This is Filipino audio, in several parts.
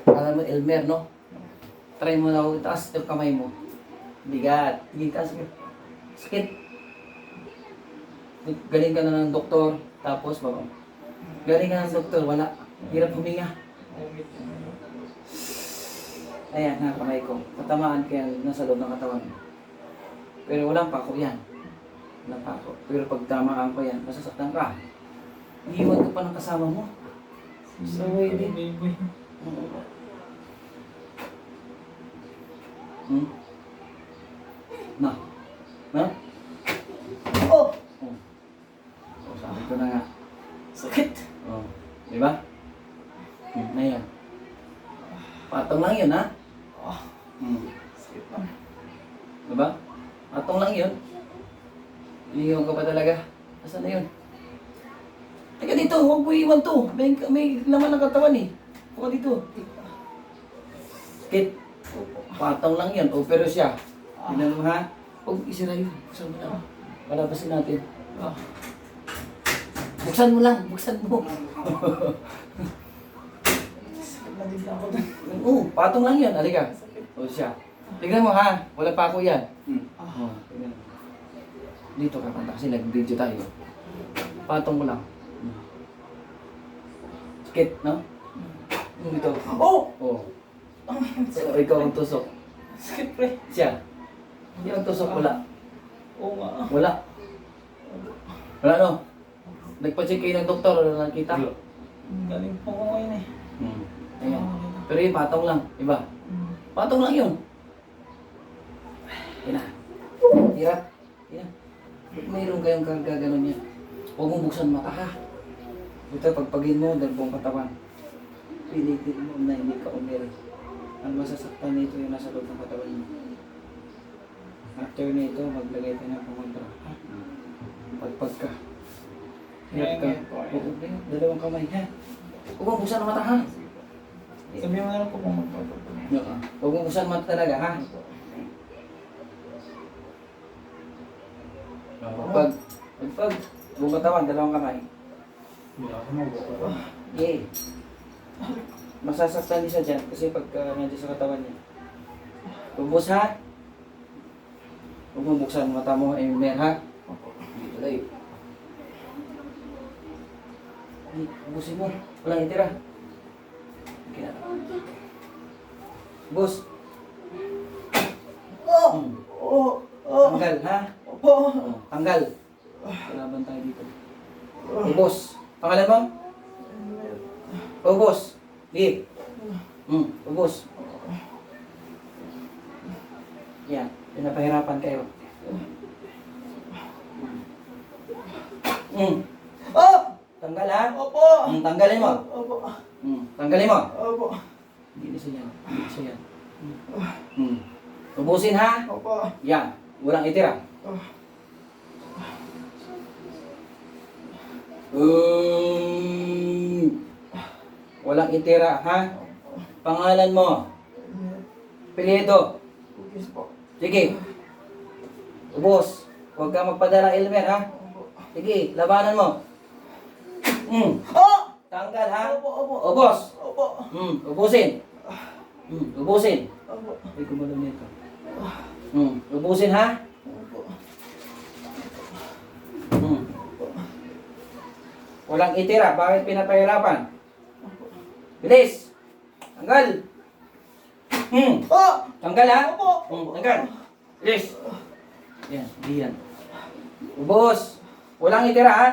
Alam mo, Elmer, no? Try mo na ako, itaas yung kamay mo. Bigat. Sige, taas mo. Sakit. Galing ka na ng doktor, tapos baba. Galing ka ng doktor, wala. Hirap huminga. Ayan, na kamay ko. Tatamaan ko yan, nasa loob ng katawan. Pero walang pako yan. Walang pako. Pero pag tamaan ko yan, masasaktan ka. Iiwan ka pa ng kasama mo. So, hindi. Na. Na? Oh! Oh. So, sabi ko na nga. Sakit. Oh. Di ba? Na yan. Patong lang yun, ha? Sakit lang. Di ba? Patong lang yun. Iniiwan ka pa talaga. Asan na yun? Teka dito, huwag mo iiwan to. May laman ng katawan eh. Huwag dito. Sakit. Patong lang yun. O pero siya. Tingnan mo ha. Huwag isira yun. Buksan mo na. Palabasin natin. Buksan mo lang. Buksan mo. Sakit na din ako doon. Oo, patong lang yun. Halika. O siya. Tingnan mo ha. Wala pa ako yan. Oh, tingnan mo. Dito ka kanta kasi nag-video tayo. Patong mo lang. Sakit, no? Dito. Oh! Oh. So, ikaw ang tusok. Sakit pre. Siya. Hindi ang tusok. Wala. Oo nga. Wala. Wala no? Nagpa-check kayo ng doktor. Wala nakita. Galing po ko ngayon eh. Ayan. Pero yung patong lang. Iba. Patong lang yun. Yan na. Hirap. Yan. Mayroon kayong gaganon niya. Huwag mong buksan mata ha. Ito pagpagin mo, dalawang katawan. Pilitin mo na hindi ka umiri. Ang masasaktan nito yung nasa loob ng katawan mo. After nito, maglagay tayo ng pumunta. Pagpag ka. Hirap ka. Huwag na yun. Dalawang kamay ha. Huwag mong buksan ang mata ha. Sabihin mo na lang po kung magpapapalala. Huwag mong buksan ang mata talaga ha. Pagpag, buong katawan, dalawang kamay. Yay. Masasaktan din siya dyan kasi pagka nandiyan sa katawan niya. Ubus ha. Huwag mong buksan ang mata mo, Elmer ha. Dito tayo. Ay, ubusin mo. Walang itira. Okay na. Bus. Tanggal ha. Oh, tanggal. Kalaban tayo dito. Ubos. Pangalan mo? Ubos. Di. Ubos. Yan. Pinapahirapan kayo. Tanggal ha? Opo! Tanggalin mo. Opo! Tanggalin mo. Opo! Hindi na siya yan. Hindi na siya yan. Ubusin ha? Opo! Yan. Walang itira. Walang itira, ha? Pangalan mo? Apelyido? Cookies po. Sige. Ubos. Huwag ka magpadala, Elmer, ha? Sige, labanan mo. Tanggal, ha? Opo! Opo! Ubos. Opo! Ubusin. Ubusin. Opo! Ay, gumalaw nito. Ubusin, ha? Opo! Walang itira. Bakit pinapahirapan? Bilis! Tanggal! Tanggal ha? Tanggal! Bilis! Yan, hindi yan. Ubos! Walang itira ha?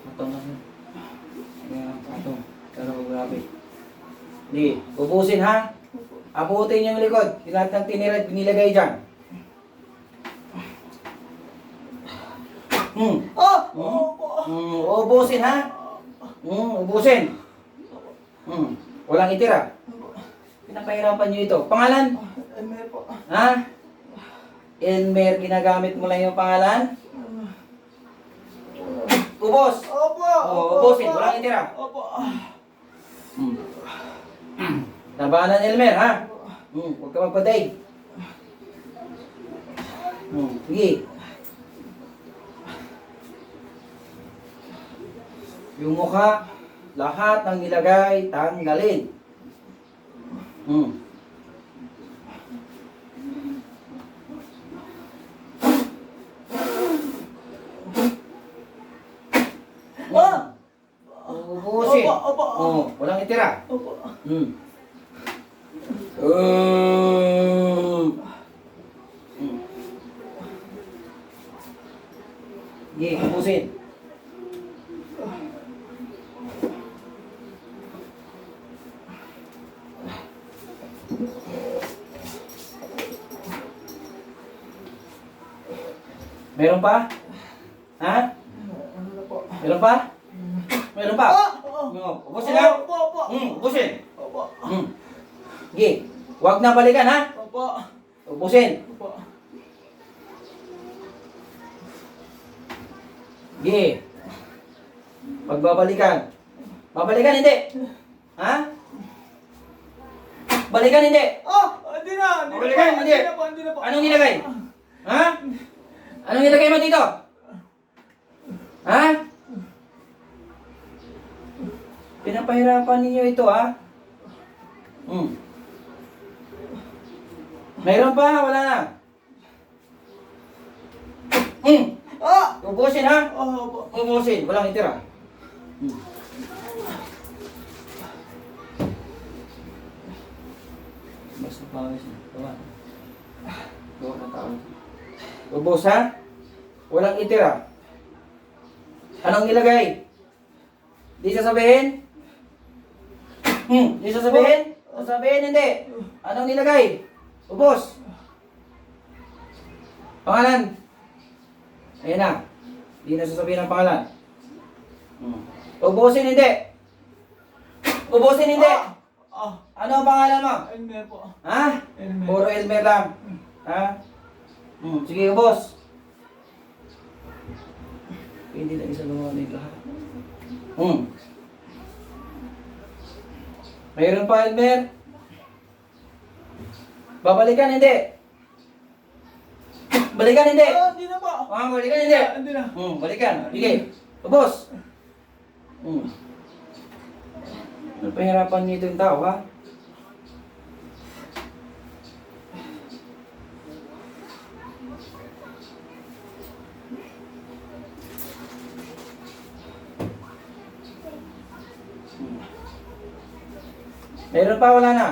Patong lang yun. Yan, patong. Pero grabe. Hindi, ubusin ha? Abutin yung likod. Lahat ng tinira at binilagay dyan. Ubusin ha? Ubusin. Walang itira. Pinapahirapan nyo ito. Pangalan? Elmer po. Ha? Elmer, ginagamit mo lang yung pangalan? Ubos. Opo! Ubusin. Walang itira. Opo! Labanan Elmer ha? Huwag ka magpatay. Sige. Yung mukha, lahat ng nilagay, tanggalin. Hmm. Ah! Ubusin. Opo. Oh, walang itira. Opo. Hmm. Hmm. Sige, ubusin. Meron pa? Ha? Ano na po? Meron pa? Meron pa? Ubusin lang. Opo. Ubusin. Opo. Sige, huwag na balikan ha. Opo. Ubusin. Opo. Sige. Pagbabalikan. Babalikan hindi. Ha? Balikan hindi. Hindi na. Balikan, hindi. Hindi na po. Anong nilagay? Ha? Anong nilagay mo dito? Ha? Pinapahirapan ninyo ito ha? Mayroon pa? Wala na? Ubusin ha? Opo. Ubusin. Walang itira. Basta pawis na. Gawa. Gawa na tao. Ubus ha? Walang itira. Anong ilagay? Di sasabihin? Di sasabihin? Sasabihin hindi. Anong nilagay? Ubos. Pangalan. Ayan na. Di na sasabihin ang pangalan. Ubusin hindi. Ubusin hindi. Ano ang pangalan mo? Elmer po. Ha? Elmer. Puro Elmer lang. Ha? Sige, ubos. Hindi na isa lumawa nito ha. Mayroon pa, Elmer? Babalikan, hindi. Balikan, hindi. Hindi na po. Balikan, hindi. Hindi na. Balikan. Sige. Ubos. Napahirapan niyo ito yung tao, ha? Meron pa, wala na?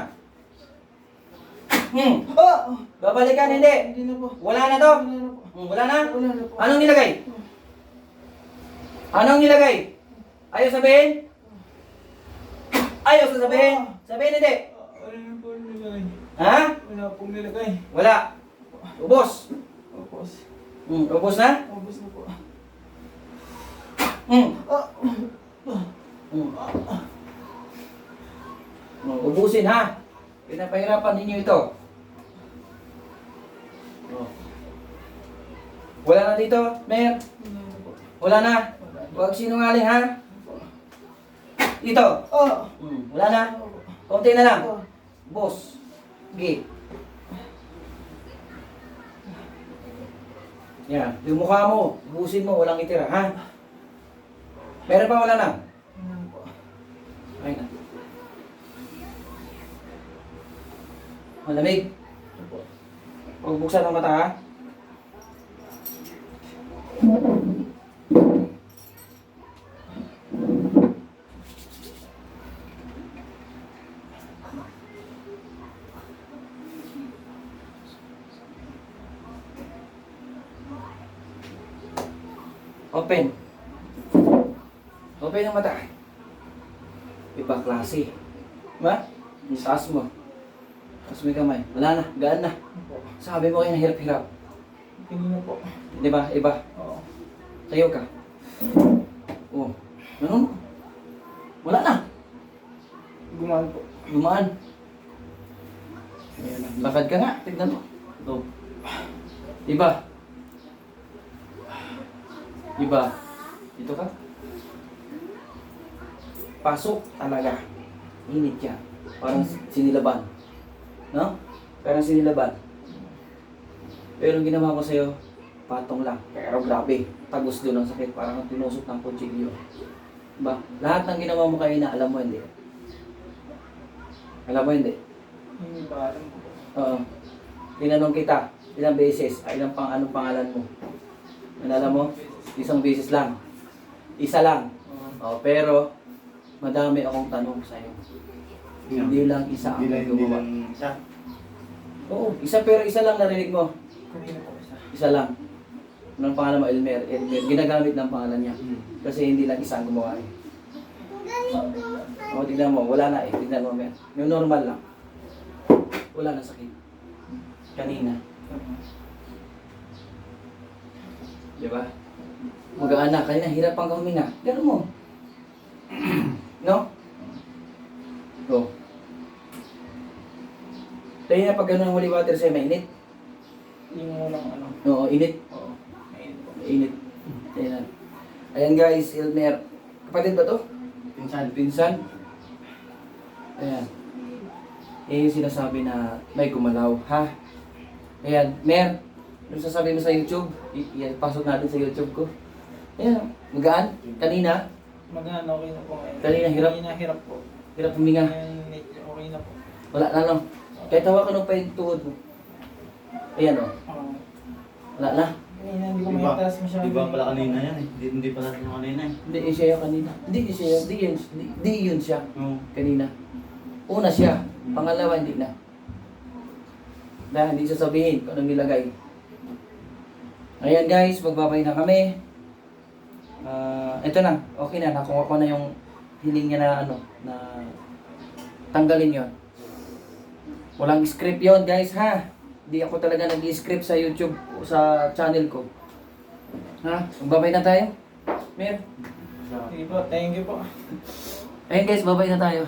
Babalikan, hindi. Hindi na po. Wala na to? Wala na po. Wala na? Wala na po. Anong nilagay? Anong nilagay? Ayaw sabihin? Ayaw sasabihin? Sabihin, hindi. Wala na po nilagay. Ha? Wala pong nilagay. Wala. Ubos. Opos. Ubos na? Opos na po. Ubusin ha. Pinapahirapan ninyo ito. Wala na dito, Mer. Wala na po. Wala na. Huwag sinungaling ha. Dito. Wala na. Konti na lang. Boss. Sige. Yan. Yung mukha mo, ubusin mo, walang itira, ha? Meron pa, wala na? Wala na po. Ay na. Malamig. Opo. Huwag buksan ang mata, ha? Open. Open ang mata. Iba klase. Diba? Taas mo. Taas mo yung kamay. Wala na. Gaan na. Sabi mo kayo na hirap-hirap. Hindi na po. Di ba? Iba. Oo. Tayo ka. Oh. Ganun. Wala na. Gumaan po. Gumaan. Ayan na. Lakad ka nga. Tignan mo. Ito. Iba. Iba. Dito ka. Pasok talaga. Init yan. Parang sinilaban. No? Parang sinilaban. Pero ang ginawa ko sa'yo, patong lang. Pero grabe. Tagos doon ang sakit. Parang tinusok ng kutsilyo. Ba? Lahat ng ginawa mo kayo na alam mo hindi. Alam mo hindi. Hindi ba alam ko po. Oo. Tinanong kita, ilang beses, anong pangalan mo? Alam mo? Isang beses lang. Isa lang. Oh, pero madami akong tanong sa'yo. Hindi lang isa ang Hindi gumawa. lang isa. Oo, isa pero isa lang narinig mo. Kanina po isa. Isa lang. Anong pangalan mo? Elmer. Elmer. Ginagamit ng pangalan niya. Kasi hindi lang isa ang gumawa eh. O, tignan mo. Wala na eh. Tignan mo, Mer. Yung normal lang. Wala na sakit. Kanina. Di ba? Magaan na. Kanina, hirap pang huminga. Pero mo. No? Go. Tayo na pag gano'n ang holy water sa'yo, mainit? Yung unang ano. Oo, init. Oo. Ayun po. Mainit. Tayo na. Ayan guys, Elmer. Kapatid ba to? Pinsan. Pinsan? Ayan. Eh, yung sinasabi na may gumalaw, ha? Ayan, Mer, yung sasabi mo sa YouTube, pasok natin sa YouTube ko. Ayan, magaan. Kanina, Magana okay na po ngayon. Kanina hirap? Kanina hirap po. hirap huminga. Ngayon medyo okay na po. Wala na, no? Kahit hawakan mo pa yung tuhod mo. Ayan, oh. Oo. Wala na. Kanina hindi ko Di ba? maitaas masyado. Di ba pala kanina yan eh? Hindi pala yung kanina eh. Hindi siya yung kanina. Hindi siya yun. Hindi yun siya. Oo. Kanina. Una siya. Pangalawa, hindi na. Dahil hindi sasabihin kung anong nilagay. Ayan guys, magbabay na kami. Ito na, okay na. Nakuha ko na yung hiling niya na ano, na tanggalin yon. Walang script yon guys ha. Hindi ako talaga nag-script sa YouTube o sa channel ko. Ha? Magbabay na tayo. Mer. Sige po, thank you po. Ayun guys, babay na tayo.